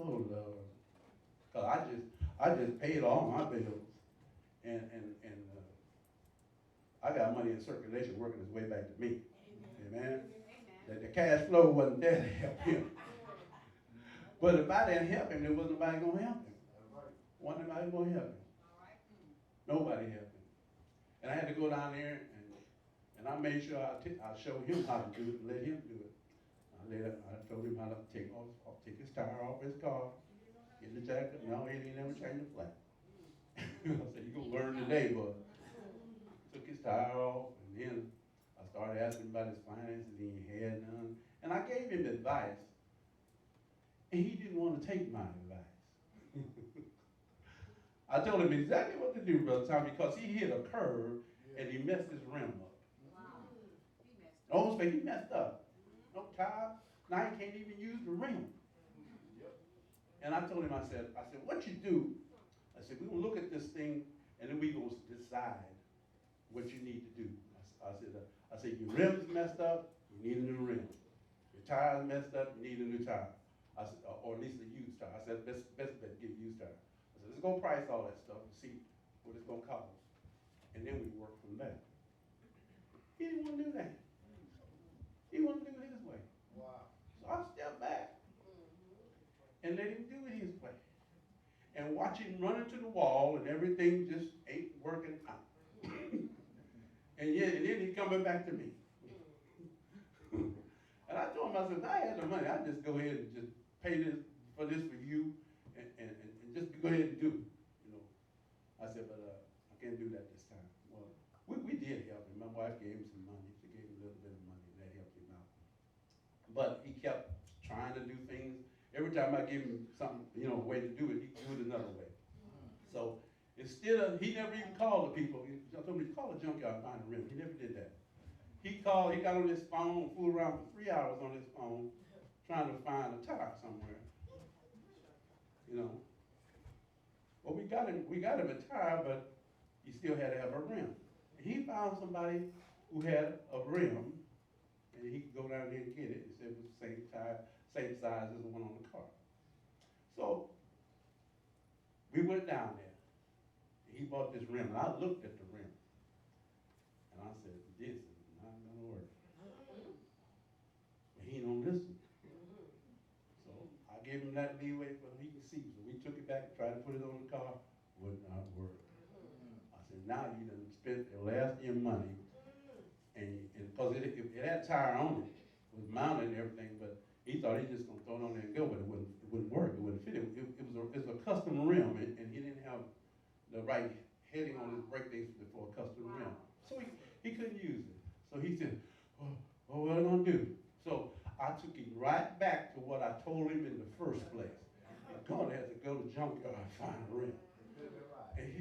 Oh Lord, cause I just paid all my bills, and I got money in circulation working its way back to me. Amen. The cash flow wasn't there to help him. But if I didn't help him, there wasn't nobody gonna help him. Wasn't nobody gonna help him. Nobody helped him. And I had to go down there and I made sure I showed him how to do it and let him do it. I told him how to take his tire off his car, get the jacket. No, he ain't never changed the flat. I said, you gonna learn today, but took his tire off, and then I started asking about his finances, and he had none. And I gave him advice, and he didn't want to take my advice. I told him exactly what to do, Brother Tom, because he hit a curve and he messed his rim up. Almost like he messed up. No tire. Now he can't even use the rim. And I told him, I said, what you do? I said, we're gonna look at this thing, and then we're gonna decide what you need to do. I said, your rim's messed up, you need a new rim. Your tire's messed up, you need a new tire. I said, or at least a used tire. I said, best bet get a used tire. I said, let's go price all that stuff and see what it's gonna cost. And then we work from there. He didn't want to do that. He wanted to do it his way. Wow. So I stepped back and let him do it his way. And watch him run into the wall and everything just ain't working out. and then he's coming back to me. And I told him, I said, if I had the money, I'd just go ahead and just pay this for you and just go ahead and do it. You know. I said, but I can't do that this time. Well, we did help him. My wife gave him some money. She gave him a little bit of money, and that helped him out. But he kept trying to do things. Every time I gave him something, a way to do it, he do it another way. So instead of, he never even called the people. I told him to call a junkyard and find a rim. He never did that. He got on his phone, fooled around for 3 hours on his phone, trying to find a tire somewhere. Well, we got him a tire, but he still had to have a rim. And he found somebody who had a rim, and he could go down there and get it. He said it was the same tire, same size as the one on the car. So we went down there. And he bought this rim, and I looked at the rim, and I said, this is not gonna work. But he don't listen. So I gave him that leeway for he can see. So we took it back and tried to put it on the car. Would not work. I said, now you done spent your last year money, and because it had a tire on it, was mounted and everything, but he thought he just gonna throw it on there and go, but it wouldn't work. It wouldn't fit. It was a custom rim, and he didn't have the right heading on his brake things for a custom rim, so he couldn't use it. So he said, what are we gonna do? So I took him right back to what I told him in the first place. And God had to go to junkyard and find a rim. And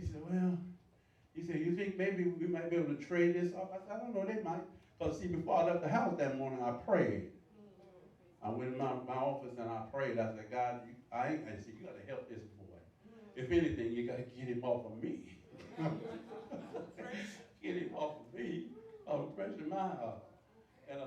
he said, you think maybe we might be able to trade this off? I said, I don't know, they might. Because see, before I left the house that morning, I prayed. I went in my office and I prayed. I said, God, I said, you got to help this boy. If anything, you got to get him off of me. Get him off of me. Pressure my heart. And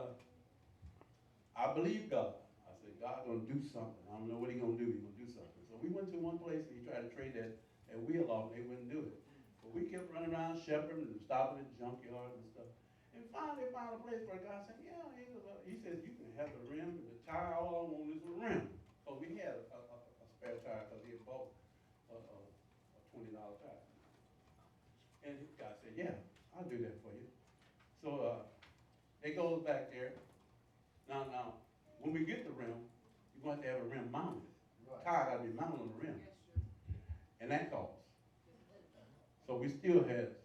I believe God. I said, God gonna do something. I don't know what he gonna do. He gonna do something. So we went to one place and he tried to trade that wheel off. They wouldn't do it. But we kept running around shepherding and stopping at junkyards and stuff. And finally found a place where God said, yeah, he says, you can have the rim and the tire. All I want is the rim. So we had a spare tire because he had bought a $20 tire. And God said, yeah, I'll do that for you. So it goes back there. Now, when we get the rim, you're going to have a rim mounted. Right. Tire got to be mounted on the rim. And that costs. So we still had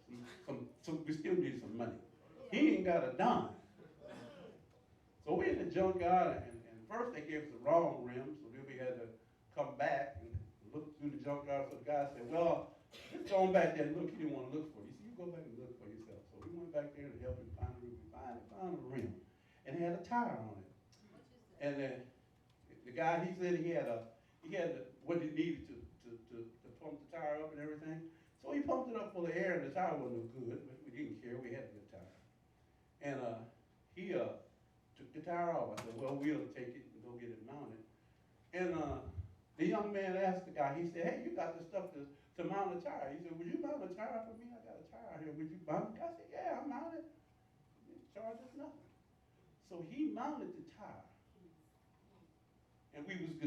we still need some money. He ain't got a dime. So we in the junkyard, and first they gave us the wrong rim, so then we had to come back and look through the junkyard. So the guy said, well, just go on back there and look. He didn't want to look for it. He said, you go back and look for yourself. So we went back there to help him find the rim. We found the rim. And it had a tire on it. And the guy, he said he had what he needed to pump the tire up and everything. So he pumped it up full of air, and the tire wasn't no good, but we didn't care. We had a good tire. And he took the tire off. I said, well, we'll take it and go get it mounted. And The young man asked the guy, he said, hey, you got the stuff to mount a tire. He said, would you mount a tire for me? I got a tire here. Would you mount it? I said, yeah, I'll mount it. Charge us nothing. So he mounted the tire. And we was good.